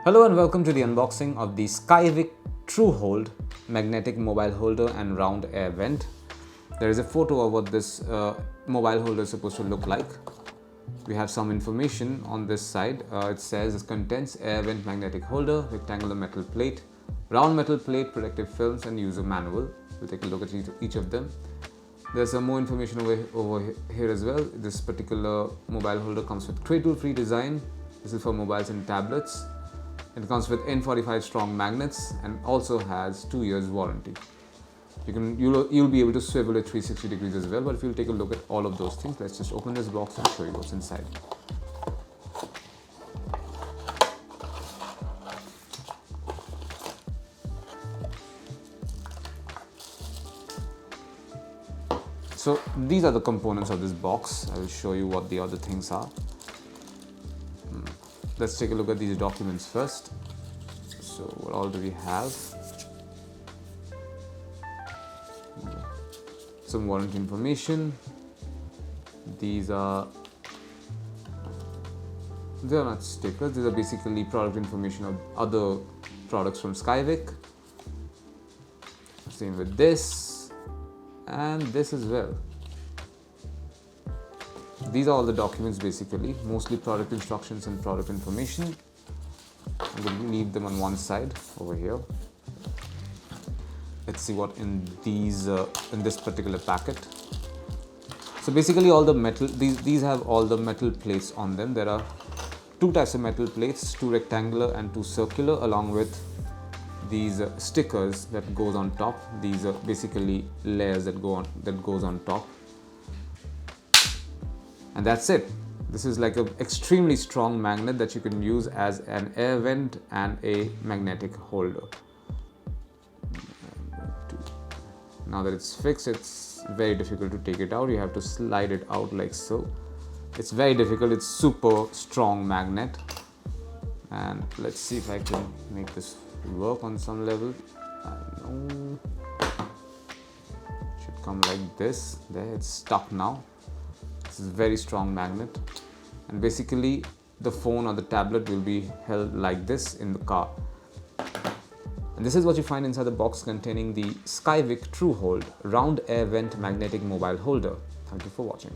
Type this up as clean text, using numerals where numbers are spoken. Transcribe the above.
Hello and welcome to the unboxing of the Skyvik Truhold magnetic mobile holder and round air vent. There is a photo of what this mobile holder is supposed to look like. We have some information on this side. It says it contains air vent magnetic holder, rectangular metal plate, round metal plate, protective films and user manual. We'll take a look at each of them. There's some more information over here as well. This particular mobile holder comes with cradle-free design. This is for mobiles and tablets. It comes with N45 strong magnets and also has 2 years warranty. You'll be able to swivel it 360 degrees as well. But if you'll take a look at all of those things, let's just open this box and show you what's inside. So these are the components of this box. I will show you what the other things are. Let's take a look at these documents first. So what all do we have? Some warranty information. These are, they are not stickers. These are basically product information of other products from Skyvik. Same with this and this as well. These are all the documents basically, mostly product instructions and product information. I'm going to leave them on one side over here. Let's see what in this particular packet. So basically all the metal, these have all the metal plates on them. There are two types of metal plates, two rectangular and two circular, along with these stickers that goes on top. These are basically layers that goes on top. And that's it. This is like an extremely strong magnet that you can use as an air vent and a magnetic holder. Now that it's fixed, it's very difficult to take it out. You have to slide it out like so. It's very difficult. It's super strong magnet. And let's see if I can make this work on some level. I know. It should come like this. There, it's stuck now. This is a very strong magnet, and basically the phone or the tablet will be held like this in the car. And this is what you find inside the box containing the Skyvik Truhold round air vent magnetic mobile holder. Thank you for watching.